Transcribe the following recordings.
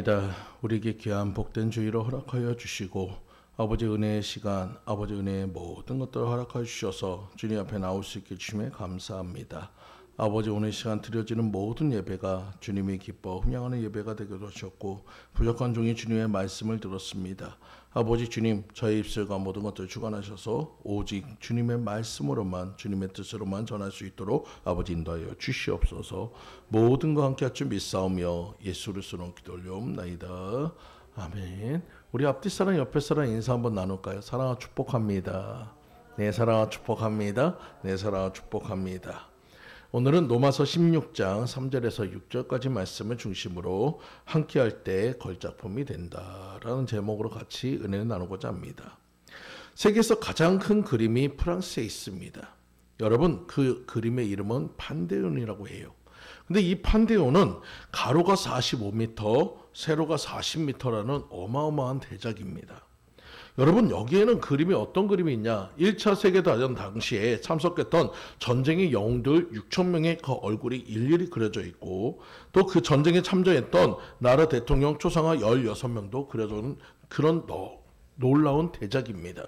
감사합니다. 우리에게 귀한 복된 주의를 허락하여 주시고 아버지 은혜의 시간, 아버지 은혜의 모든 것들을 허락하여 주셔서 주님 앞에 나올 수 있게 주심에 감사합니다. 아버지 오늘 시간 드려지는 모든 예배가 주님이 기뻐 흠양하는 예배가 되게 하셨고 부족한 종이 주님의 말씀을 들었습니다. 아버지 주님 저의 입술과 모든 것들을 주관하셔서 오직 주님의 말씀으로만 주님의 뜻으로만 전할 수 있도록 아버지 인도하여 주시옵소서. 모든 거 함께 할 줄 믿사오며 예수를 쓰는 기도 올려옵나이다. 아멘. 우리 앞뒤 사람 옆에 사람 인사 한번 나눌까요? 사랑과 축복합니다. 네, 사랑과 축복합니다. 네, 사랑과 축복합니다. 오늘은 로마서 16장 3절에서 6절까지 말씀을 중심으로 함께할 때 걸작품이 된다라는 제목으로 같이 은혜를 나누고자 합니다. 세계에서 가장 큰 그림이 프랑스에 있습니다. 여러분 그 그림의 이름은 판테온이라고 해요. 근데 이 판테온은 가로가 45m, 세로가 40m라는 어마어마한 대작입니다. 여러분 여기에는 그림이 어떤 그림이 있냐? 1차 세계대전 당시에 참석했던 전쟁의 영웅들 6,000명의 그 얼굴이 일일이 그려져 있고 또 그 전쟁에 참전했던 나라 대통령 초상화 16명도 그려져 있는 그런 놀라운 대작입니다.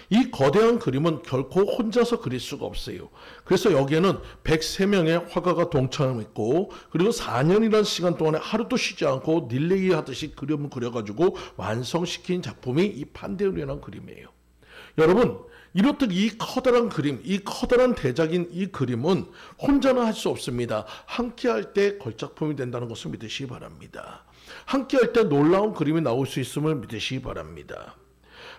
이 거대한 그림은 결코 혼자서 그릴 수가 없어요. 그래서 여기에는 103명의 화가가 동참했고 그리고 4년이라는 시간 동안에 하루도 쉬지 않고 릴레이 하듯이 그림을 그려가지고 완성시킨 작품이 이 판테온이라는 그림이에요. 여러분 이렇듯 이 커다란 그림, 이 커다란 대작인 이 그림은 혼자는 할 수 없습니다. 함께할 때 걸작품이 된다는 것을 믿으시기 바랍니다. 함께할 때 놀라운 그림이 나올 수 있음을 믿으시기 바랍니다.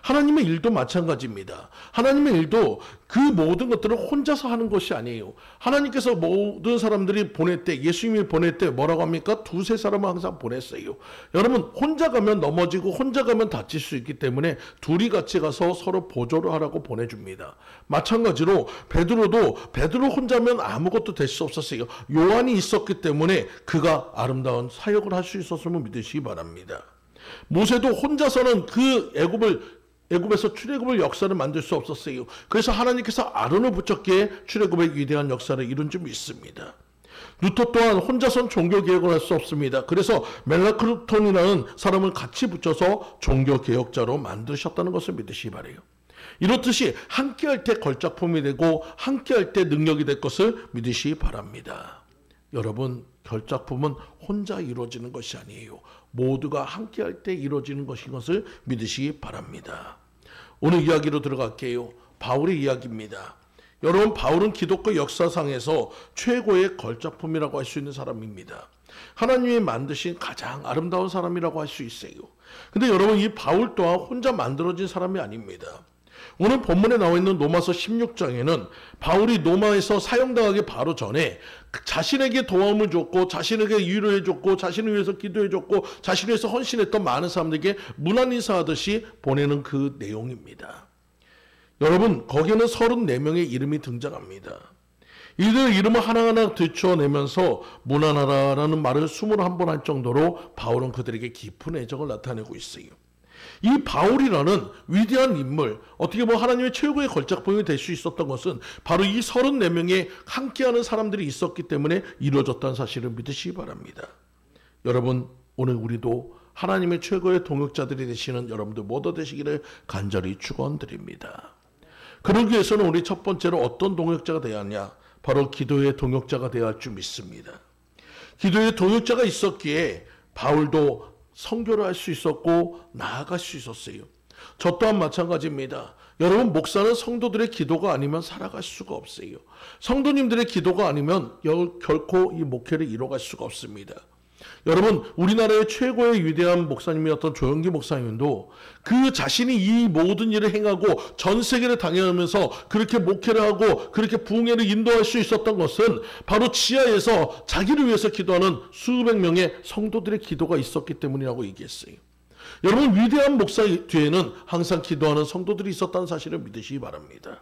하나님의 일도 마찬가지입니다. 하나님의 일도 그 모든 것들을 혼자서 하는 것이 아니에요. 하나님께서 모든 사람들이 보낼 때, 예수님이 보낼 때 뭐라고 합니까? 두세 사람을 항상 보냈어요. 여러분 혼자 가면 넘어지고 혼자 가면 다칠 수 있기 때문에 둘이 같이 가서 서로 보조를 하라고 보내줍니다. 마찬가지로 베드로 혼자면 아무것도 될 수 없었어요. 요한이 있었기 때문에 그가 아름다운 사역을 할 수 있었음을 믿으시기 바랍니다. 모세도 혼자서는 그 애굽에서 출애굽을 역사를 만들 수 없었어요. 그래서 하나님께서 아론을 붙였기에 출애굽의 위대한 역사를 이룬 줄 믿습니다. 루터 또한 혼자선 종교개혁을 할 수 없습니다. 그래서 멜라크루톤이라는 사람을 같이 붙여서 종교개혁자로 만드셨다는 것을 믿으시기 바라요. 이렇듯이 함께할 때 걸작품이 되고 함께할 때 능력이 될 것을 믿으시기 바랍니다. 여러분 걸작품은 혼자 이루어지는 것이 아니에요. 모두가 함께할 때 이루어지는 것인 것을 믿으시기 바랍니다. 오늘 이야기로 들어갈게요. 바울의 이야기입니다. 여러분 바울은 기독교 역사상에서 최고의 걸작품이라고 할 수 있는 사람입니다. 하나님이 만드신 가장 아름다운 사람이라고 할 수 있어요. 근데 여러분 이 바울 또한 혼자 만들어진 사람이 아닙니다. 오늘 본문에 나와 있는 로마서 16장에는 바울이 로마에서 사형당하기 바로 전에 자신에게 도움을 줬고 자신에게 위로해 줬고 자신을 위해서 기도해 줬고 자신을 위해서 헌신했던 많은 사람들에게 문안 인사하듯이 보내는 그 내용입니다. 여러분 거기에는 34명의 이름이 등장합니다. 이들 이름을 하나하나 들춰내면서 문안하라라는 말을 21번 할 정도로 바울은 그들에게 깊은 애정을 나타내고 있어요. 이 바울이라는 위대한 인물, 어떻게 보면 하나님의 최고의 걸작품이 될 수 있었던 것은 바로 이 34명의 함께하는 사람들이 있었기 때문에 이루어졌다는 사실을 믿으시기 바랍니다. 여러분 오늘 우리도 하나님의 최고의 동역자들이 되시는 여러분들 모두 되시기를 간절히 축원드립니다. 그러기 위해서는 우리 첫 번째로 어떤 동역자가 되어야 하냐? 바로 기도의 동역자가 되어야 할 줄 믿습니다. 기도의 동역자가 있었기에 바울도 선교를 할 수 있었고 나아갈 수 있었어요. 저 또한 마찬가지입니다. 여러분 목사는 성도들의 기도가 아니면 살아갈 수가 없어요. 성도님들의 기도가 아니면 결코 이 목회를 이뤄갈 수가 없습니다. 여러분 우리나라의 최고의 위대한 목사님이었던 조영기 목사님도 그 자신이 이 모든 일을 행하고 전 세계를 당해하면서 그렇게 목회를 하고 그렇게 부흥회를 인도할 수 있었던 것은 바로 지하에서 자기를 위해서 기도하는 수백 명의 성도들의 기도가 있었기 때문이라고 얘기했어요. 여러분 위대한 목사 뒤에는 항상 기도하는 성도들이 있었다는 사실을 믿으시기 바랍니다.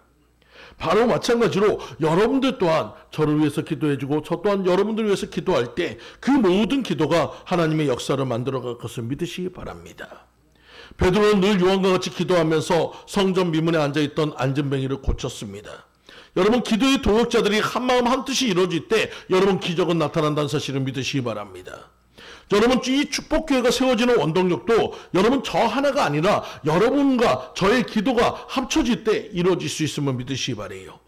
바로 마찬가지로 여러분들 또한 저를 위해서 기도해주고 저 또한 여러분들을 위해서 기도할 때 그 모든 기도가 하나님의 역사를 만들어갈 것을 믿으시기 바랍니다. 베드로는 늘 요한과 같이 기도하면서 성전 미문에 앉아있던 안진뱅이를 고쳤습니다. 여러분 기도의 동역자들이 한마음 한뜻이 이루어질 때 여러분 기적은 나타난다는 사실을 믿으시기 바랍니다. 여러분 이 축복교회가 세워지는 원동력도 여러분 저 하나가 아니라 여러분과 저의 기도가 합쳐질 때 이루어질 수 있음을 믿으시기 바라요.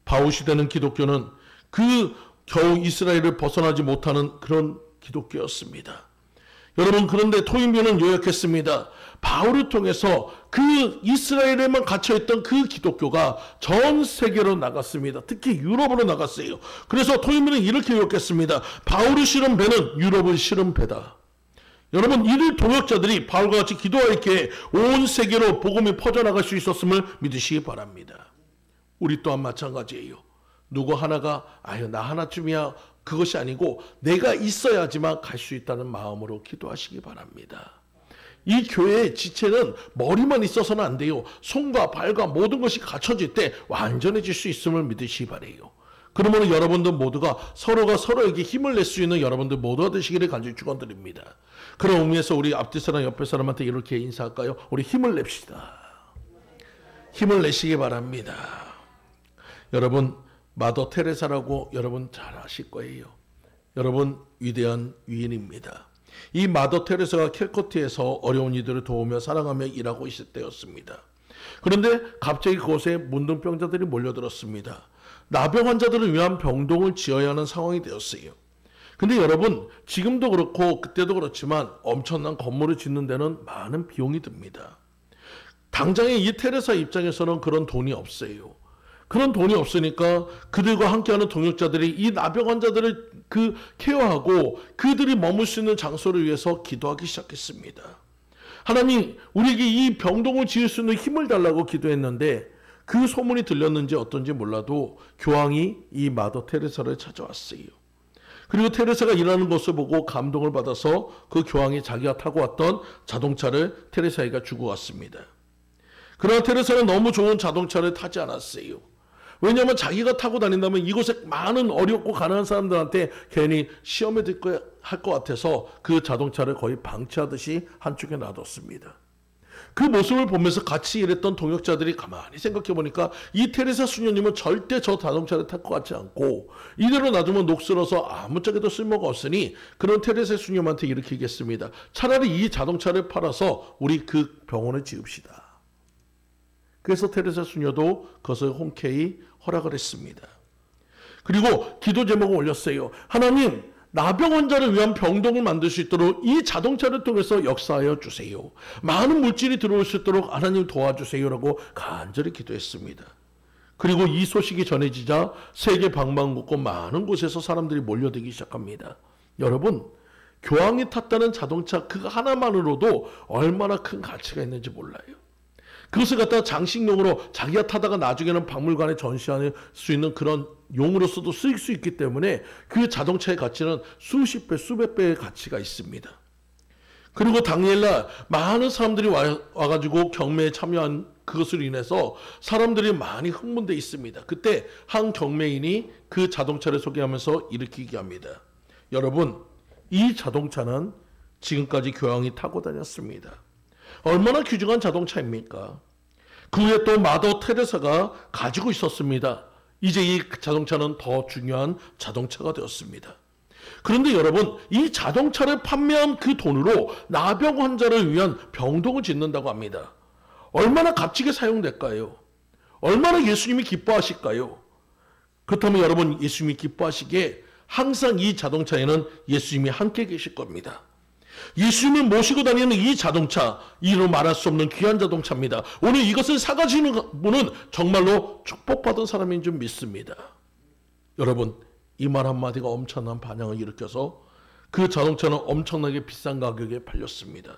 바울시대는 기독교는 그 겨우 이스라엘을 벗어나지 못하는 그런 기독교였습니다. 여러분 그런데 토인교는 요약했습니다. 바울을 통해서 그 이스라엘에만 갇혀있던 그 기독교가 전 세계로 나갔습니다. 특히 유럽으로 나갔어요. 그래서 토인교는 이렇게 요약했습니다. 바울을 실은 배는 유럽을 실은 배다. 여러분 이들 동역자들이 바울과 같이 기도하였기에 온 세계로 복음이 퍼져나갈 수 있었음을 믿으시기 바랍니다. 우리 또한 마찬가지예요. 누구 하나가 아유 나 하나쯤이야 그것이 아니고 내가 있어야지만 갈 수 있다는 마음으로 기도하시기 바랍니다. 이 교회의 지체는 머리만 있어서는 안 돼요. 손과 발과 모든 것이 갖춰질 때 완전해질 수 있음을 믿으시기 바라요. 그러면 여러분들 모두가 서로가 서로에게 힘을 낼 수 있는 여러분들 모두가 되시기를 간절히 축원드립니다. 그런 의미에서 우리 앞뒤 사람 옆에 사람한테 이렇게 인사할까요? 우리 힘을 냅시다. 힘을 내시기 바랍니다. 여러분 마더 테레사라고 여러분 잘 아실 거예요. 여러분 위대한 위인입니다. 이 마더 테레사가 캘커트에서 어려운 이들을 도우며 사랑하며 일하고 있을 때였습니다. 그런데 갑자기 그곳에 문둥병자들이 몰려들었습니다. 나병 환자들을 위한 병동을 지어야 하는 상황이 되었어요. 근데 여러분 지금도 그렇고 그때도 그렇지만 엄청난 건물을 짓는 데는 많은 비용이 듭니다. 당장에 이 테레사 입장에서는 그런 돈이 없어요. 그런 돈이 없으니까 그들과 함께하는 동역자들이 이 나병 환자들을 케어하고 그들이 머물 수 있는 장소를 위해서 기도하기 시작했습니다. 하나님 우리에게 이 병동을 지을 수 있는 힘을 달라고 기도했는데 그 소문이 들렸는지 어떤지 몰라도 교황이 이 마더 테레사를 찾아왔어요. 그리고 테레사가 일하는 것을 보고 감동을 받아서 그 교황이 자기가 타고 왔던 자동차를 테레사에게 주고 왔습니다. 그러나 테레사는 너무 좋은 자동차를 타지 않았어요. 왜냐하면 자기가 타고 다닌다면 이곳에 많은 어렵고 가난한 사람들한테 괜히 시험에 들 할 것 같아서 그 자동차를 거의 방치하듯이 한쪽에 놔뒀습니다. 그 모습을 보면서 같이 일했던 동역자들이 가만히 생각해 보니까 이 테레사 수녀님은 절대 저 자동차를 탈 것 같지 않고 이대로 놔두면 녹슬어서 아무짝에도 쓸모가 없으니 그런 테레사 수녀님한테 이렇게 얘기했습니다. 차라리 이 자동차를 팔아서 우리 그 병원을 지읍시다. 그래서 테레사 수녀도 그것을 흔쾌히 허락을 했습니다. 그리고 기도 제목을 올렸어요. 하나님 나병 환자를 위한 병동을 만들 수 있도록 이 자동차를 통해서 역사하여 주세요. 많은 물질이 들어올 수 있도록 하나님 도와주세요라고 간절히 기도했습니다. 그리고 이 소식이 전해지자 세계 방방곡곡 많은 곳에서 사람들이 몰려들기 시작합니다. 여러분 교황이 탔다는 자동차 그 하나만으로도 얼마나 큰 가치가 있는지 몰라요. 그것을 갖다가 장식용으로 자기가 타다가 나중에는 박물관에 전시할 수 있는 그런 용으로서도 쓰일 수 있기 때문에 그 자동차의 가치는 수십 배, 수백 배의 가치가 있습니다. 그리고 당일날 많은 사람들이 와가지고 경매에 참여한 그것으로 인해서 사람들이 많이 흥분되어 있습니다. 그때 한 경매인이 그 자동차를 소개하면서 이렇게 얘기합니다. 여러분, 이 자동차는 지금까지 교황이 타고 다녔습니다. 얼마나 귀중한 자동차입니까? 그 후에 또 마더 테레사가 가지고 있었습니다. 이제 이 자동차는 더 중요한 자동차가 되었습니다. 그런데 여러분, 이 자동차를 판매한 그 돈으로 나병 환자를 위한 병동을 짓는다고 합니다. 얼마나 값지게 사용될까요? 얼마나 예수님이 기뻐하실까요? 그렇다면 여러분, 예수님이 기뻐하시기에 항상 이 자동차에는 예수님이 함께 계실 겁니다. 예수님을 모시고 다니는 이 자동차, 이로 말할 수 없는 귀한 자동차입니다. 오늘 이것을 사가시는 분은 정말로 축복받은 사람인 줄 믿습니다. 여러분, 이 말 한마디가 엄청난 반향을 일으켜서 그 자동차는 엄청나게 비싼 가격에 팔렸습니다.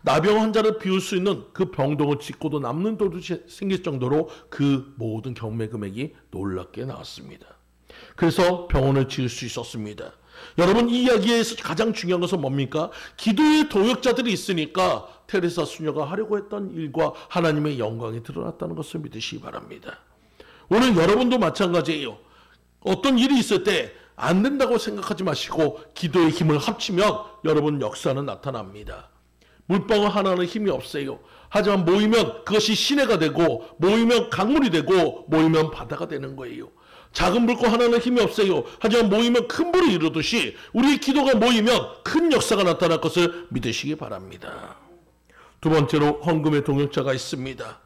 나병 환자를 비울 수 있는 그 병동을 짓고도 남는 돈도 생길 정도로 그 모든 경매 금액이 놀랍게 나왔습니다. 그래서 병원을 지을 수 있었습니다. 여러분, 이 이야기에서 가장 중요한 것은 뭡니까? 기도의 동역자들이 있으니까 테레사 수녀가 하려고 했던 일과 하나님의 영광이 드러났다는 것을 믿으시기 바랍니다. 오늘 여러분도 마찬가지예요. 어떤 일이 있을 때 안 된다고 생각하지 마시고 기도의 힘을 합치면 여러분 역사는 나타납니다. 물방울 하나는 힘이 없어요. 하지만 모이면 그것이 시내가 되고, 모이면 강물이 되고, 모이면 바다가 되는 거예요. 작은 불꽃 하나는 힘이 없어요. 하지만 모이면 큰 불을 이루듯이 우리의 기도가 모이면 큰 역사가 나타날 것을 믿으시기 바랍니다. 두 번째로 헌금의 동역자가 있습니다.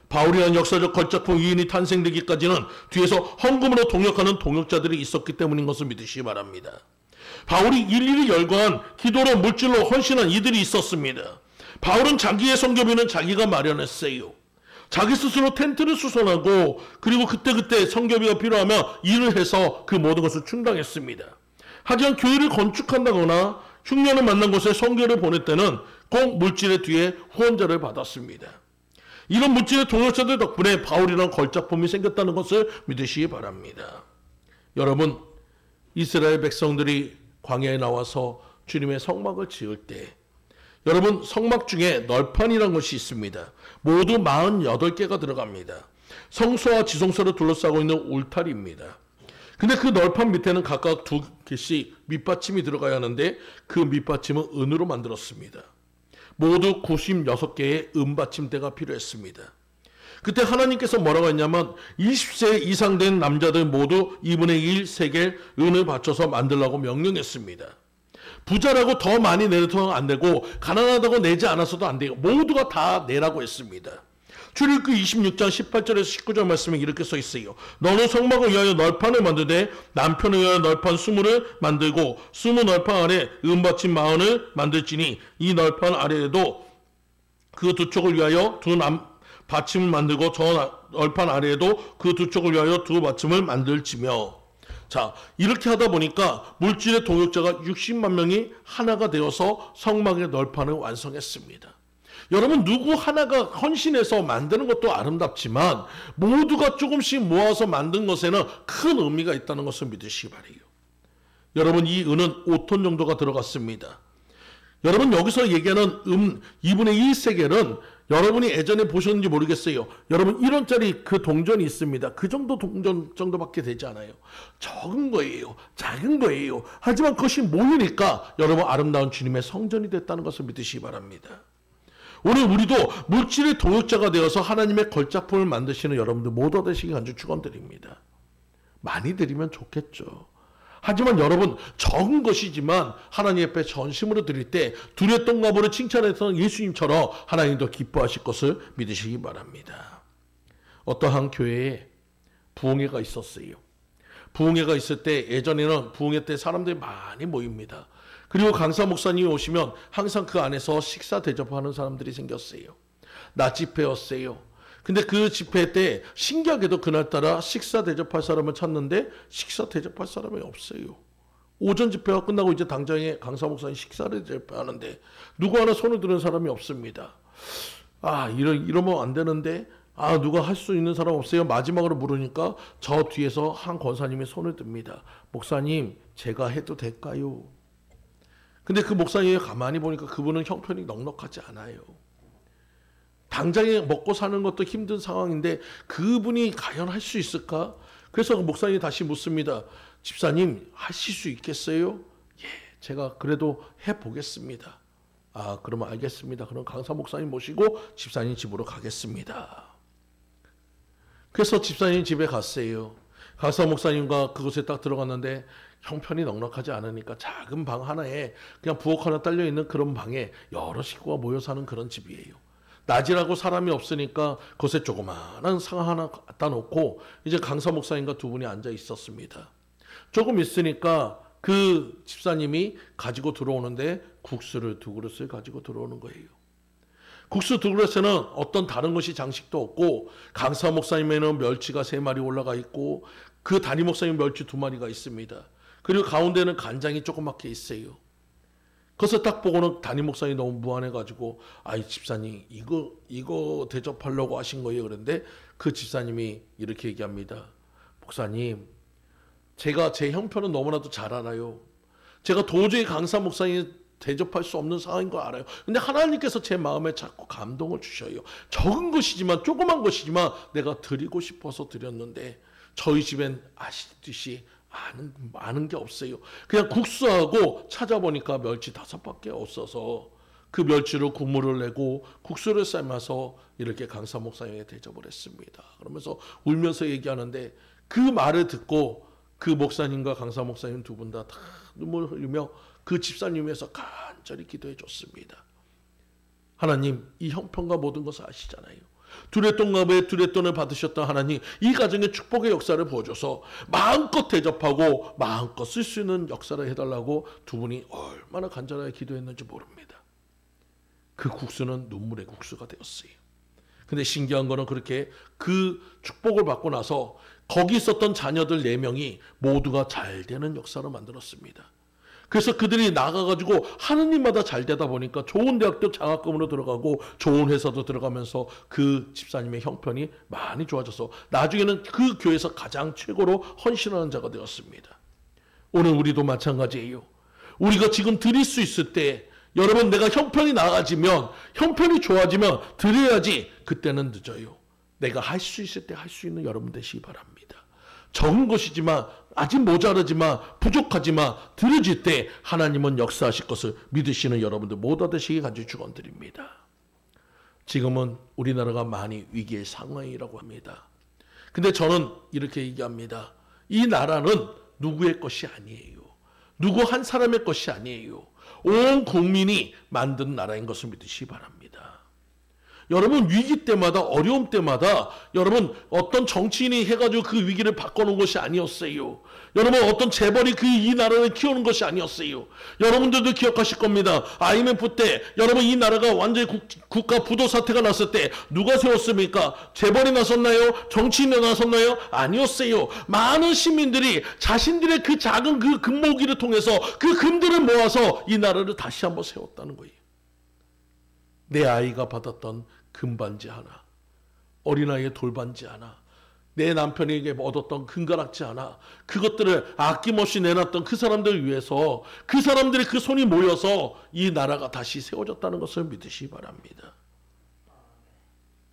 바울이라는 역사적 걸작품 위인이 탄생되기까지는 뒤에서 헌금으로 동역하는 동역자들이 있었기 때문인 것을 믿으시기 바랍니다. 바울이 일일이 열거한 기도로 물질로 헌신한 이들이 있었습니다. 바울은 자기의 선교비는 자기가 마련했어요. 자기 스스로 텐트를 수선하고 그리고 그때그때 선교비가 필요하면 일을 해서 그 모든 것을 충당했습니다. 하지만 교회를 건축한다거나 흉년을 만난 곳에 선교를 보낼 때는 꼭 물질의 뒤에 후원자를 받았습니다. 이런 물질의 동역자들 덕분에 바울이라는 걸작품이 생겼다는 것을 믿으시기 바랍니다. 여러분, 이스라엘 백성들이 광야에 나와서 주님의 성막을 지을 때 여러분, 성막 중에 널판이라는 것이 있습니다. 모두 48개가 들어갑니다. 성소와 지성소를 둘러싸고 있는 울타리입니다. 근데 그 널판 밑에는 각각 2개씩 밑받침이 들어가야 하는데 그 밑받침은 은으로 만들었습니다. 모두 96개의 은받침대가 필요했습니다. 그때 하나님께서 뭐라고 했냐면 20세 이상 된 남자들 모두 2분의 1 세겔 은을 바쳐서 만들라고 명령했습니다. 부자라고 더 많이 내도 안 되고 가난하다고 내지 않았어도 안 돼요. 모두가 다 내라고 했습니다. 출애굽기 26장 18절에서 19절 말씀에 이렇게 써 있어요. 너는 성막을 위하여 널판을 만들되 남편을 위하여 널판 20을 만들고 20 널판 아래 은받침 40을 만들지니 이 널판 아래에도 그 두 쪽을 위하여 두 받침을 만들고 저 널판 아래에도 그 두 쪽을 위하여 두 받침을 만들지며. 자, 이렇게 하다 보니까 물질의 동역자가 60만 명이 하나가 되어서 성막의 널판을 완성했습니다. 여러분, 누구 하나가 헌신해서 만드는 것도 아름답지만 모두가 조금씩 모아서 만든 것에는 큰 의미가 있다는 것을 믿으시기 바라요. 여러분, 이 은은 5톤 정도가 들어갔습니다. 여러분, 여기서 얘기하는 2분의 1 세겔은 여러분이 예전에 보셨는지 모르겠어요. 여러분, 1원짜리 그 동전이 있습니다. 그 정도 동전 정도밖에 되지 않아요. 적은 거예요. 작은 거예요. 하지만 그것이 모이니까 여러분, 아름다운 주님의 성전이 됐다는 것을 믿으시기 바랍니다. 오늘 우리도 물질의 동역자가 되어서 하나님의 걸작품을 만드시는 여러분들 모두 되시기 간절히 축원드립니다. 많이 드리면 좋겠죠. 하지만 여러분, 적은 것이지만 하나님 앞에 전심으로 드릴 때 두레 똥나무를 칭찬했던 예수님처럼 하나님도 기뻐하실 것을 믿으시기 바랍니다. 어떠한 교회에 부흥회가 있었어요. 부흥회가 있을 때 예전에는 부흥회 때 사람들이 많이 모입니다. 그리고 강사 목사님이 오시면 항상 그 안에서 식사 대접하는 사람들이 생겼어요. 낮 집회였어요. 근데 그 집회 때 신기하게도 그날따라 식사 대접할 사람을 찾는데 식사 대접할 사람이 없어요. 오전 집회가 끝나고 이제 당장에 강사 목사님 식사를 대접하는데 누구 하나 손을 드는 사람이 없습니다. 아, 이러면 안 되는데, 아, 누가 할 수 있는 사람 없어요? 마지막으로 물으니까 저 뒤에서 한 권사님이 손을 듭니다. 목사님, 제가 해도 될까요? 근데 그 목사님이 가만히 보니까 그분은 형편이 넉넉하지 않아요. 당장에 먹고 사는 것도 힘든 상황인데 그분이 과연 할 수 있을까? 그래서 그 목사님이 다시 묻습니다. 집사님, 하실 수 있겠어요? 예, 제가 그래도 해보겠습니다. 아, 그러면 알겠습니다. 그럼 강사 목사님 모시고 집사님 집으로 가겠습니다. 그래서 집사님 집에 갔어요. 강사 목사님과 그곳에 딱 들어갔는데 형편이 넉넉하지 않으니까 작은 방 하나에 그냥 부엌 하나 딸려있는 그런 방에 여러 식구가 모여 사는 그런 집이에요. 낮이라고 사람이 없으니까 그것에 조그마한 상 하나 갖다 놓고 이제 강사 목사님과 두 분이 앉아 있었습니다. 조금 있으니까 그 집사님이 가지고 들어오는데 국수를 2그릇을 가지고 들어오는 거예요. 국수 2그릇에는 어떤 다른 것이 장식도 없고 강사 목사님에는 멸치가 3마리 올라가 있고 그 담임 목사님 멸치 2마리가 있습니다. 그리고 가운데는 간장이 조그맣게 있어요. 그래서 딱 보고는 담임 목사님이 너무 무안해가지고, 아이 집사님 이거 대접하려고 하신 거예요. 그런데 그 집사님이 이렇게 얘기합니다. 목사님, 제가 제 형편은 너무나도 잘 알아요. 제가 도저히 강사 목사님 대접할 수 없는 상황인 거 알아요. 근데 하나님께서 제 마음에 자꾸 감동을 주셔요. 적은 것이지만, 조그만 것이지만 내가 드리고 싶어서 드렸는데 저희 집엔 아시듯이 아는 게 없어요. 그냥 국수하고 찾아보니까 멸치 5밖에 없어서 그 멸치로 국물을 내고 국수를 삶아서 이렇게 강사 목사님에게 대접을 했습니다. 그러면서 울면서 얘기하는데 그 말을 듣고 그 목사님과 강사 목사님 두 분 다 눈물을 흘리며 그 집사님 위해서 간절히 기도해 줬습니다. 하나님, 이 형편과 모든 것을 아시잖아요. 두레돈 가부에 두레돈을 받으셨던 하나님, 이 가정의 축복의 역사를 보여줘서 마음껏 대접하고 마음껏 쓸 수 있는 역사를 해달라고 두 분이 얼마나 간절하게 기도했는지 모릅니다. 그 국수는 눈물의 국수가 되었어요. 근데 신기한 거는 그렇게 그 축복을 받고 나서 거기 있었던 자녀들 4명이 모두가 잘 되는 역사를 만들었습니다. 그래서 그들이 나가가지고 하느님마다 잘 되다 보니까 좋은 대학도 장학금으로 들어가고 좋은 회사도 들어가면서 그 집사님의 형편이 많이 좋아져서 나중에는 그 교회에서 가장 최고로 헌신하는 자가 되었습니다. 오늘 우리도 마찬가지예요. 우리가 지금 드릴 수 있을 때 여러분, 내가 형편이 나아지면, 형편이 좋아지면 드려야지. 그때는 늦어요. 내가 할 수 있을 때 할 수 있는 여러분 되시기 바랍니다. 적은 것이지만, 아직 모자르지만, 부족하지만 드려질 때 하나님은 역사하실 것을 믿으시는 여러분들 모두 되시기 간절히 축원드립니다. 지금은 우리나라가 많이 위기의 상황이라고 합니다. 근데 저는 이렇게 얘기합니다. 이 나라는 누구의 것이 아니에요. 누구 한 사람의 것이 아니에요. 온 국민이 만든 나라인 것을 믿으시기 바랍니다. 여러분, 위기 때마다, 어려움 때마다 여러분 어떤 정치인이 해가지고 그 위기를 바꿔놓은 것이 아니었어요. 여러분, 어떤 재벌이 이 나라를 키우는 것이 아니었어요. 여러분들도 기억하실 겁니다. IMF 때 여러분, 이 나라가 완전히 국가 부도 사태가 났을 때 누가 세웠습니까? 재벌이 나섰나요? 정치인이 나섰나요? 아니었어요. 많은 시민들이 자신들의 그 작은 그 금모기를 통해서 그 금들을 모아서 이 나라를 다시 한번 세웠다는 거예요. 내 아이가 받았던 금반지 하나, 어린아이의 돌반지 하나, 내 남편에게 얻었던 금가락지 하나, 그것들을 아낌없이 내놨던 그 사람들을 위해서 그 사람들의 그 손이 모여서 이 나라가 다시 세워졌다는 것을 믿으시기 바랍니다.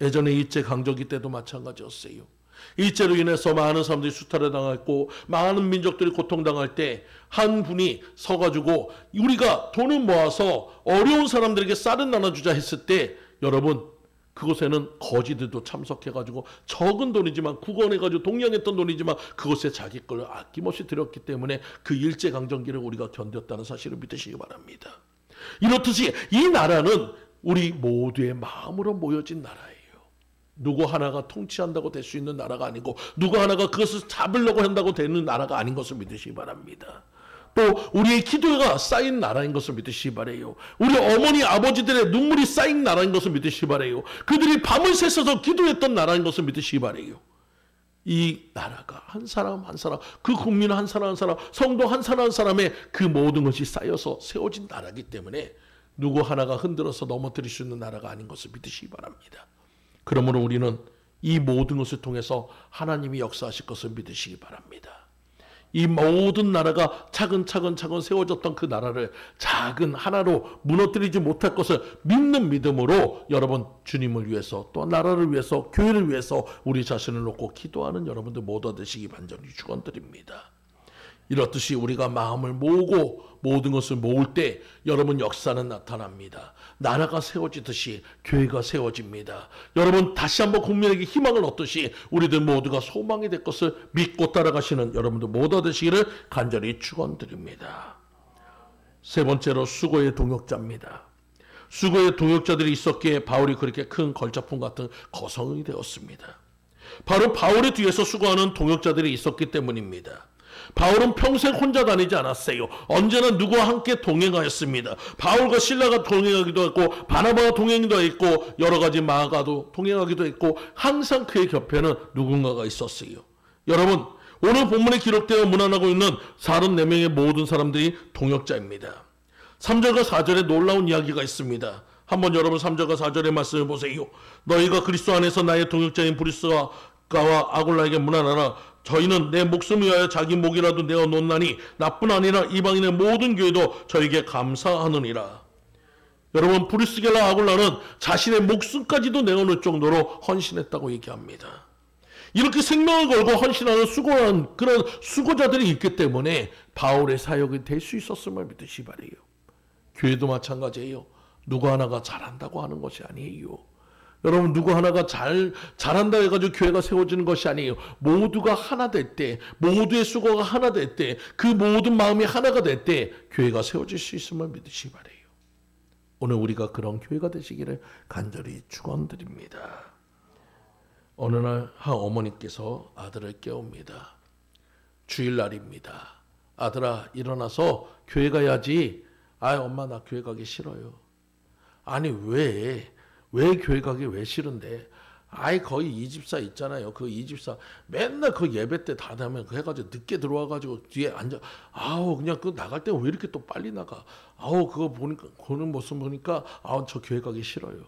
예전에 일제강점기 때도 마찬가지였어요. 일제로 인해서 많은 사람들이 수탈을 당했고 많은 민족들이 고통당할 때 한 분이 서가지고 우리가 돈을 모아서 어려운 사람들에게 쌀을 나눠주자 했을 때 여러분, 그곳에는 거지들도 참석해가지고 적은 돈이지만 구건해가지고 동양했던 돈이지만 그곳에 자기 걸 아낌없이 드렸기 때문에 그 일제강점기를 우리가 견뎠다는 사실을 믿으시기 바랍니다. 이렇듯이 이 나라는 우리 모두의 마음으로 모여진 나라예요. 누구 하나가 통치한다고 될 수 있는 나라가 아니고 누구 하나가 그것을 잡으려고 한다고 되는 나라가 아닌 것을 믿으시기 바랍니다. 또 우리의 기도가 쌓인 나라인 것을 믿으시기 바라요. 우리 어머니 아버지들의 눈물이 쌓인 나라인 것을 믿으시기 바라요. 그들이 밤을 새서서 기도했던 나라인 것을 믿으시기 바라요. 이 나라가 한 사람 한 사람, 그 국민 한 사람 한 사람, 성도 한 사람 한 사람의 그 모든 것이 쌓여서 세워진 나라이기 때문에 누구 하나가 흔들어서 넘어뜨릴 수 있는 나라가 아닌 것을 믿으시기 바랍니다. 그러므로 우리는 이 모든 것을 통해서 하나님이 역사하실 것을 믿으시기 바랍니다. 이 모든 나라가 차근차근 세워졌던 그 나라를 작은 하나로 무너뜨리지 못할 것을 믿는 믿음으로 여러분, 주님을 위해서 또 나라를 위해서 교회를 위해서 우리 자신을 놓고 기도하는 여러분들 모두 되시기 간절히 축원드립니다. 이렇듯이 우리가 마음을 모으고 모든 것을 모을 때 여러분, 역사는 나타납니다. 나라가 세워지듯이 교회가 세워집니다. 여러분, 다시 한번 국민에게 희망을 얻듯이 우리들 모두가 소망이 될 것을 믿고 따라가시는 여러분들 모두 되시기를 간절히 축원드립니다. 세 번째로 수고의 동역자입니다. 수고의 동역자들이 있었기에 바울이 그렇게 큰 걸작품 같은 거성이 되었습니다. 바로 바울의 뒤에서 수고하는 동역자들이 있었기 때문입니다. 바울은 평생 혼자 다니지 않았어요. 언제나 누구와 함께 동행하였습니다. 바울과 실라가 동행하기도 했고 바나바가 동행도 했고 여러 가지 마가도 동행하기도 했고 항상 그의 곁에는 누군가가 있었어요. 여러분, 오늘 본문에 기록되어 문안하고 있는 44명의 모든 사람들이 동역자입니다. 3절과 4절에 놀라운 이야기가 있습니다. 한번 여러분 3절과 4절의 말씀을 보세요. 너희가 그리스도 안에서 나의 동역자인 브리스가와 아굴라에게 문안하라. 저희는 내 목숨을 위하여 자기 목이라도 내어 놓나니 나뿐 아니라 이방인의 모든 교회도 저에게 감사하느니라. 여러분, 브리스게라 아굴라는 자신의 목숨까지도 내어놓을 정도로 헌신했다고 얘기합니다. 이렇게 생명을 걸고 헌신하는 수고한 그런 수고자들이 있기 때문에 바울의 사역이 될 수 있었음을 믿으시 바래요. 교회도 마찬가지예요. 누구 하나가 잘한다고 하는 것이 아니에요. 여러분 누구 하나가 잘한다 해가지고 교회가 세워지는 것이 아니에요. 모두가 하나 될 때, 모두의 수고가 하나 될 때, 그 모든 마음이 하나가 될 때 교회가 세워질 수 있음을 믿으시기 바라요. 오늘 우리가 그런 교회가 되시기를 간절히 축원드립니다. 어느 날 한 어머니께서 아들을 깨웁니다. 주일날입니다. 아들아 일어나서 교회 가야지. 엄마 나 교회 가기 싫어요. 아니 왜 교회 가기 왜 싫은데? 거기 이 집사 있잖아요. 그 이 집사 맨날 그 예배 때 다 되면 그 해가지고 늦게 들어와가지고 뒤에 앉아. 그냥 그 나갈 때 왜 이렇게 또 빨리 나가? 그거 보니까 보는 모습 보니까 저 교회 가기 싫어요.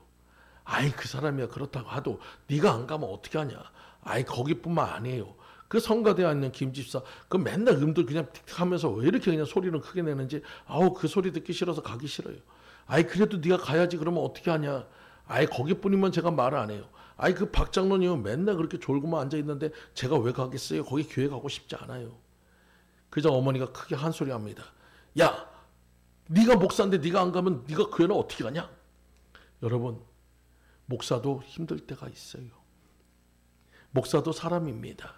그 사람이야 그렇다고 하도 네가 안 가면 어떻게 하냐? 거기뿐만 아니에요. 그 성가대에 있는 김 집사 그 맨날 음들 그냥 틱틱하면서 왜 이렇게 그냥 소리는 크게 내는지 그 소리 듣기 싫어서 가기 싫어요. 그래도 네가 가야지. 그러면 어떻게 하냐? 거기뿐이면 제가 말을 안 해요. 그 박 장로님은 맨날 그렇게 졸고만 앉아 있는데 제가 왜 가겠어요? 거기 교회 가고 싶지 않아요. 그저 어머니가 크게 한 소리 합니다. 야, 네가 목사인데 네가 안 가면 네가 교회는 어떻게 가냐? 여러분, 목사도 힘들 때가 있어요. 목사도 사람입니다.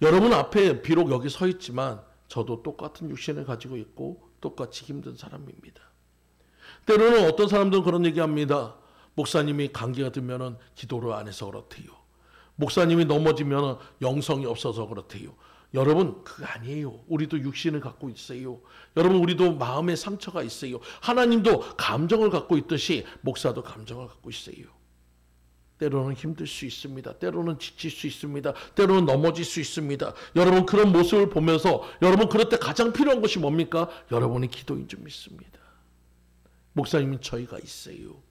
여러분 앞에 비록 여기 서 있지만 저도 똑같은 육신을 가지고 있고 똑같이 힘든 사람입니다. 때로는 어떤 사람들은 그런 얘기합니다. 목사님이 감기가 들면은 기도를 안 해서 그렇대요. 목사님이 넘어지면 영성이 없어서 그렇대요. 여러분 그거 아니에요. 우리도 육신을 갖고 있어요. 여러분 우리도 마음의 상처가 있어요. 하나님도 감정을 갖고 있듯이 목사도 감정을 갖고 있어요. 때로는 힘들 수 있습니다. 때로는 지칠 수 있습니다. 때로는 넘어질 수 있습니다. 여러분 그런 모습을 보면서 여러분 그럴 때 가장 필요한 것이 뭡니까? 여러분의 기도인 줄 믿습니다. 목사님은 저희가 있어요.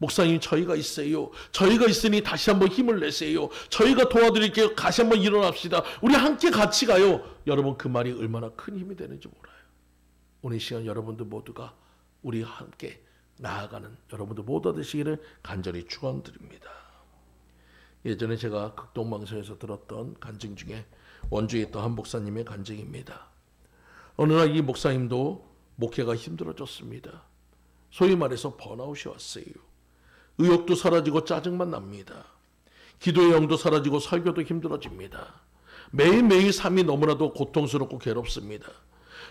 목사님 저희가 있어요. 저희가 있으니 다시 한번 힘을 내세요. 저희가 도와드릴게요. 다시 한번 일어납시다. 우리 함께 같이 가요. 여러분 그 말이 얼마나 큰 힘이 되는지 몰라요. 오늘 이 시간 여러분들 모두가 우리 함께 나아가는 여러분들 모두 되시기를 간절히 축원드립니다. 예전에 제가 극동방송에서 들었던 간증 중에 원주에 있던 한 목사님의 간증입니다. 어느 날 이 목사님도 목회가 힘들어졌습니다. 소위 말해서 번아웃이 왔어요. 의욕도 사라지고 짜증만 납니다. 기도의 영도 사라지고 설교도 힘들어집니다. 매일매일 삶이 너무나도 고통스럽고 괴롭습니다.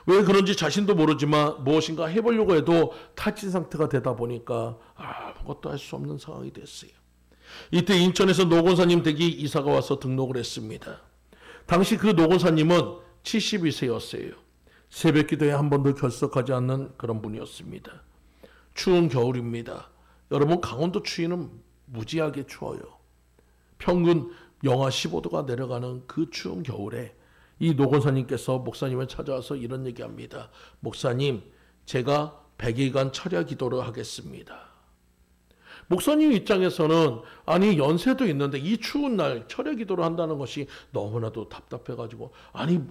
왜 그런지 자신도 모르지만 무엇인가 해보려고 해도 탈진 상태가 되다 보니까 아무것도 할 수 없는 상황이 됐어요. 이때 인천에서 노건사님 댁이 이사가 와서 등록을 했습니다. 당시 그 노건사님은 72세였어요. 새벽 기도에 한 번도 결석하지 않는 그런 분이었습니다. 추운 겨울입니다. 여러분 강원도 추위는 무지하게 추워요. 평균 영하 15도가 내려가는 그 추운 겨울에 이 노건사님께서 목사님을 찾아와서 이런 얘기합니다. 목사님, 제가 100일간 철야 기도를 하겠습니다. 목사님 입장에서는 연세도 있는데 이 추운 날 철야 기도를 한다는 것이 너무나도 답답해가지고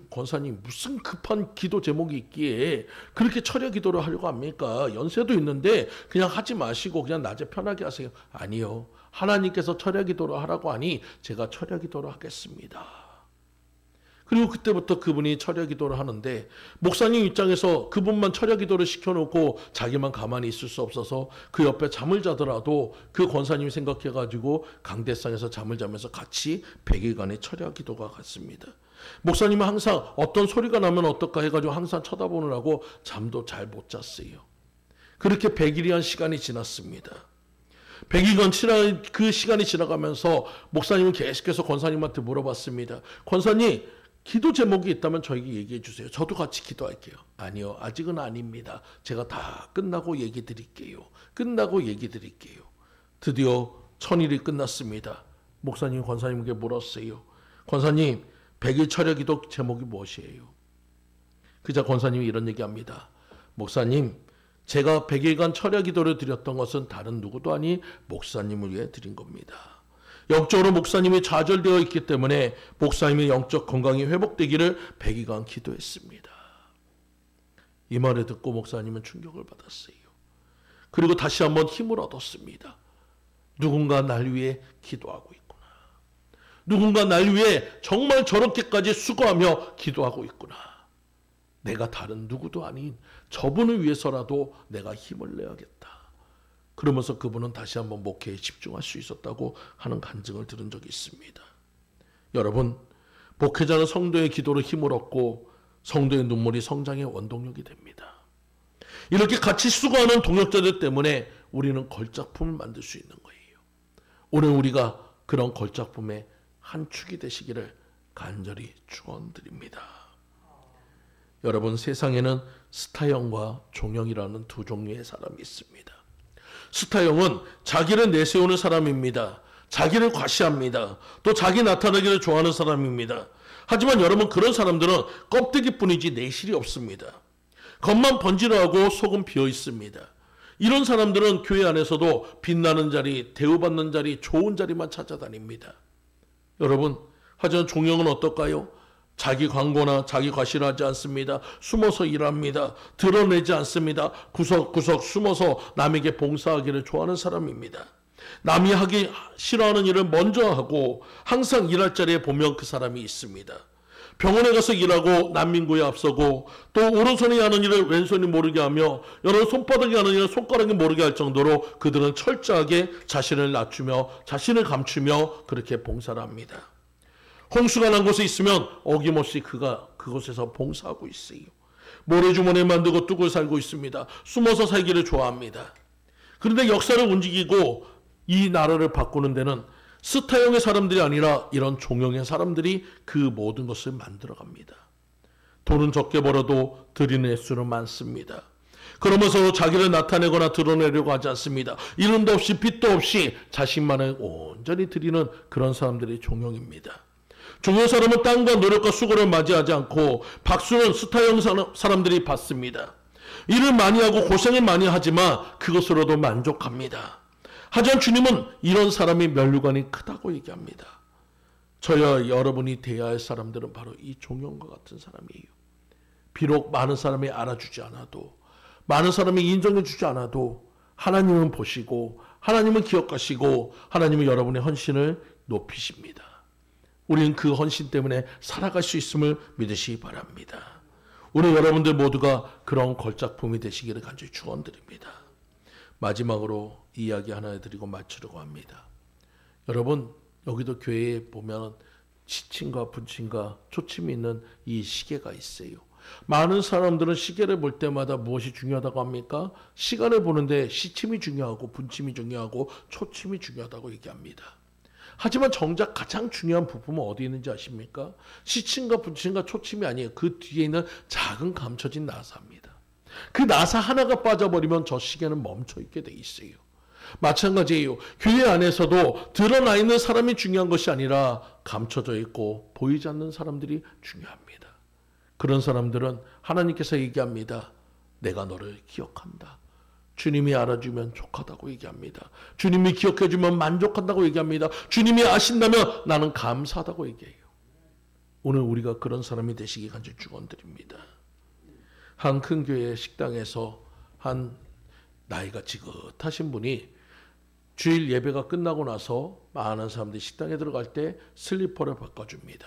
권사님 무슨 급한 기도 제목이 있기에 그렇게 철야 기도를 하려고 합니까? 연세도 있는데 그냥 하지 마시고 그냥 낮에 편하게 하세요. 아니요. 하나님께서 철야 기도를 하라고 하니 제가 철야 기도를 하겠습니다. 그리고 그때부터 그분이 철야 기도를 하는데 목사님 입장에서 그분만 철야 기도를 시켜놓고 자기만 가만히 있을 수 없어서 그 옆에 잠을 자더라도 그 권사님이 생각해가지고 강대상에서 잠을 자면서 같이 100일간의 철야 기도가 갔습니다. 목사님은 항상 어떤 소리가 나면 어떨까 해가지고 항상 쳐다보느라고 잠도 잘 못 잤어요. 그렇게 100일이란 시간이 지났습니다. 100일간 그 시간이 지나가면서 목사님은 계속해서 권사님한테 물어봤습니다. 권사님, 기도 제목이 있다면 저에게 얘기해 주세요. 저도 같이 기도할게요. 아니요, 아직은 아닙니다. 제가 다 끝나고 얘기 드릴게요. 드디어 1000일이 끝났습니다. 목사님이 권사님에게 물었어요. 권사님, 100일 철야 기도 제목이 무엇이에요? 그자 권사님이 이런 얘기합니다. 목사님, 제가 100일간 철야 기도를 드렸던 것은 다른 누구도 아닌 목사님을 위해 드린 겁니다. 영적으로 목사님이 좌절되어 있기 때문에 목사님의 영적 건강이 회복되기를 100일간 기도했습니다. 이 말을 듣고 목사님은 충격을 받았어요. 그리고 다시 한번 힘을 얻었습니다. 누군가 날 위해 기도하고 있구나. 누군가 날 위해 정말 저렇게까지 수고하며 기도하고 있구나. 내가 다른 누구도 아닌 저분을 위해서라도 내가 힘을 내야겠다. 그러면서 그분은 다시 한번 목회에 집중할 수 있었다고 하는 간증을 들은 적이 있습니다. 여러분, 목회자는 성도의 기도로 힘을 얻고 성도의 눈물이 성장의 원동력이 됩니다. 이렇게 같이 수고하는 동역자들 때문에 우리는 걸작품을 만들 수 있는 거예요. 오늘 우리가 그런 걸작품의 한 축이 되시기를 간절히 축원드립니다. 여러분, 세상에는 스타형과 종형이라는 두 종류의 사람이 있습니다. 스타형은 자기를 내세우는 사람입니다. 자기를 과시합니다. 또 자기 나타나기를 좋아하는 사람입니다. 하지만 여러분, 그런 사람들은 껍데기뿐이지 내실이 없습니다. 겉만 번지르하고 속은 비어 있습니다. 이런 사람들은 교회 안에서도 빛나는 자리, 대우받는 자리, 좋은 자리만 찾아다닙니다. 여러분, 하지만 종형은 어떨까요? 자기 광고나 자기 과시를 하지 않습니다. 숨어서 일합니다. 드러내지 않습니다. 구석구석 숨어서 남에게 봉사하기를 좋아하는 사람입니다. 남이 하기 싫어하는 일을 먼저 하고 항상 일할 자리에 보면 그 사람이 있습니다. 병원에 가서 일하고 난민구에 앞서고 또 오른손이 하는 일을 왼손이 모르게 하며 여러분, 손바닥이 하는 일을 손가락이 모르게 할 정도로 그들은 철저하게 자신을 낮추며 자신을 감추며 그렇게 봉사를 합니다. 홍수가 난 곳에 있으면 어김없이 그가 그곳에서 봉사하고 있어요. 모래주머니에 만들고 뚝을 살고 있습니다. 숨어서 살기를 좋아합니다. 그런데 역사를 움직이고 이 나라를 바꾸는 데는 스타형의 사람들이 아니라 이런 종형의 사람들이 그 모든 것을 만들어갑니다. 돈은 적게 벌어도 드리는 횟수는 많습니다. 그러면서 자기를 나타내거나 드러내려고 하지 않습니다. 이름도 없이 빛도 없이 자신만을 온전히 드리는 그런 사람들이 종형입니다. 종형 사람은 땀과 노력과 수고를 맞이하지 않고 박수는 스타형 사람들이 받습니다. 일을 많이 하고 고생을 많이 하지만 그것으로도 만족합니다. 하지만 주님은 이런 사람이 면류관이 크다고 얘기합니다. 저와 여러분이 대해야 할 사람들은 바로 이 종형과 같은 사람이에요. 비록 많은 사람이 알아주지 않아도, 많은 사람이 인정해주지 않아도 하나님은 보시고 하나님은 기억하시고 하나님은 여러분의 헌신을 높이십니다. 우리는 그 헌신 때문에 살아갈 수 있음을 믿으시기 바랍니다. 오늘 여러분들 모두가 그런 걸작품이 되시기를 간절히 축원드립니다. 마지막으로 이야기 하나 해드리고 마치려고 합니다. 여러분, 여기도 교회에 보면 시침과 분침과 초침이 있는 이 시계가 있어요. 많은 사람들은 시계를 볼 때마다 무엇이 중요하다고 합니까? 시간을 보는데 시침이 중요하고 분침이 중요하고 초침이 중요하다고 얘기합니다. 하지만 정작 가장 중요한 부품은 어디 있는지 아십니까? 시침과 분침과 초침이 아니에요. 그 뒤에 있는 작은 감춰진 나사입니다. 그 나사 하나가 빠져버리면 저 시계는 멈춰있게 돼 있어요. 마찬가지예요. 교회 안에서도 드러나 있는 사람이 중요한 것이 아니라 감춰져 있고 보이지 않는 사람들이 중요합니다. 그런 사람들은 하나님께서 얘기합니다. 내가 너를 기억한다. 주님이 알아주면 족하다고 얘기합니다. 주님이 기억해주면 만족한다고 얘기합니다. 주님이 아신다면 나는 감사하다고 얘기해요. 오늘 우리가 그런 사람이 되시기 간절히 축원드립니다. 한 큰 교회 식당에서 한 나이가 지긋하신 분이 주일 예배가 끝나고 나서 많은 사람들이 식당에 들어갈 때 슬리퍼를 바꿔줍니다.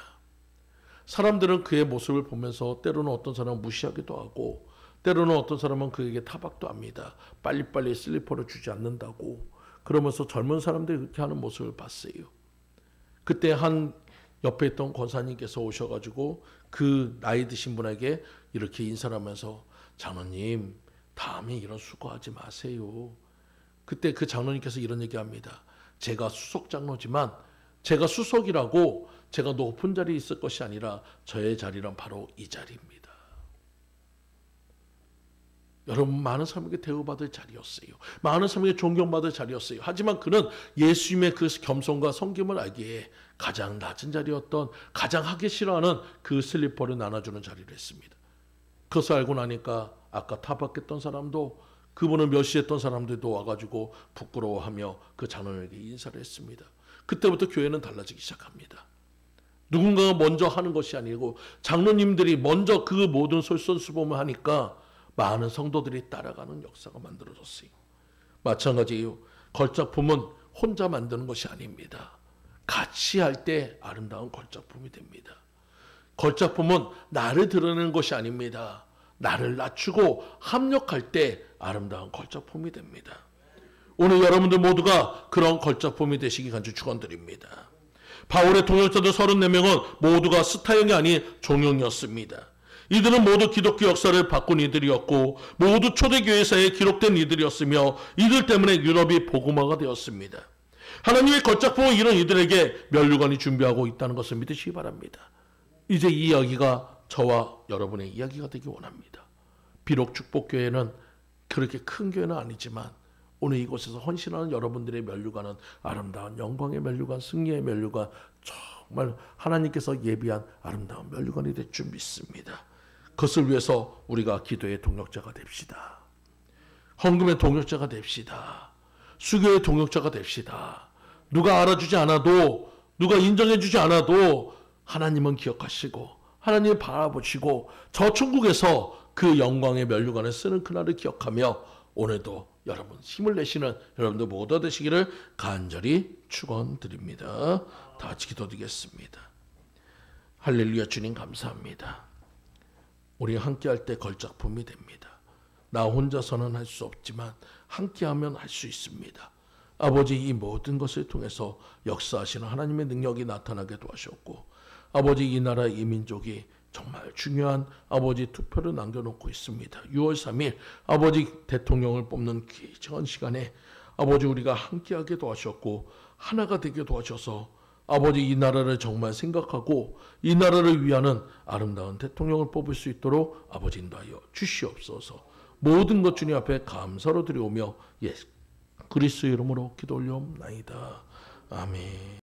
사람들은 그의 모습을 보면서 때로는 어떤 사람은 무시하기도 하고 때로는 어떤 사람은 그에게 타박도 합니다. 빨리빨리 슬리퍼를 주지 않는다고. 그러면서 젊은 사람들이 그렇게 하는 모습을 봤어요. 그때 한 옆에 있던 권사님께서 오셔가지고 그 나이 드신 분에게 이렇게 인사를 하면서 장로님, 다음에 이런 수고하지 마세요. 그때 그 장로님께서 이런 얘기합니다. 제가 수석 장로지만 제가 수석이라고 제가 높은 자리에 있을 것이 아니라 저의 자리란 바로 이 자리입니다. 여러분, 많은 사람에게 대우받을 자리였어요. 많은 사람에게 존경받을 자리였어요. 하지만 그는 예수님의 그 겸손과 섬김을 알기에 가장 낮은 자리였던, 가장 하기 싫어하는 그 슬리퍼를 나눠주는 자리를 했습니다. 그것을 알고 나니까 아까 타박했던 사람도, 그분을 멸시했던 사람들도 와가지고 부끄러워하며 그 장로에게 인사를 했습니다. 그때부터 교회는 달라지기 시작합니다. 누군가가 먼저 하는 것이 아니고 장로님들이 먼저 그 모든 솔선수범을 하니까 많은 성도들이 따라가는 역사가 만들어졌어요. 마찬가지예요. 걸작품은 혼자 만드는 것이 아닙니다. 같이 할 때 아름다운 걸작품이 됩니다. 걸작품은 나를 드러내는 것이 아닙니다. 나를 낮추고 합력할 때 아름다운 걸작품이 됩니다. 오늘 여러분들 모두가 그런 걸작품이 되시기 간절히 축원드립니다. 바울의 동역자들 34명은 모두가 스타형이 아닌 종형이었습니다. 이들은 모두 기독교 역사를 바꾼 이들이었고 모두 초대교회사에 기록된 이들이었으며 이들 때문에 유럽이 복음화가 되었습니다. 하나님의 걸작품을 이룬 이들에게 면류관이 준비하고 있다는 것을 믿으시기 바랍니다. 이제 이 이야기가 저와 여러분의 이야기가 되기 원합니다. 비록 축복교회는 그렇게 큰 교회는 아니지만 오늘 이곳에서 헌신하는 여러분들의 면류관은 아름다운 영광의 면류관, 승리의 면류관, 정말 하나님께서 예비한 아름다운 면류관이 될 줄 믿습니다. 그것을 위해서 우리가 기도의 동역자가 됩시다. 헌금의 동역자가 됩시다. 수교의 동역자가 됩시다. 누가 알아주지 않아도, 누가 인정해주지 않아도 하나님은 기억하시고 하나님을 바라보시고 저 천국에서 그 영광의 면류관을 쓰는 그날을 기억하며 오늘도 여러분 힘을 내시는 여러분들 모두 되시기를 간절히 축원드립니다. 다 같이 기도드리겠습니다. 할렐루야. 주님 감사합니다. 우리 함께할 때 걸작품이 됩니다. 나 혼자서는 할 수 없지만 함께하면 할 수 있습니다. 아버지, 이 모든 것을 통해서 역사하시는 하나님의 능력이 나타나게 도와주셨고 아버지, 이 나라 이 민족이 정말 중요한 아버지 투표를 남겨놓고 있습니다. 6월 3일 아버지 대통령을 뽑는 귀중한 시간에 아버지 우리가 함께하게 도와주셨고 하나가 되게 도와주셔서 아버지 이 나라를 정말 생각하고 이 나라를 위하는 아름다운 대통령을 뽑을 수 있도록 아버지 인도하여 주시옵소서. 모든 것 주님 앞에 감사로 드려오며 그리스도 이름으로 기도 올려옵나이다. 아멘.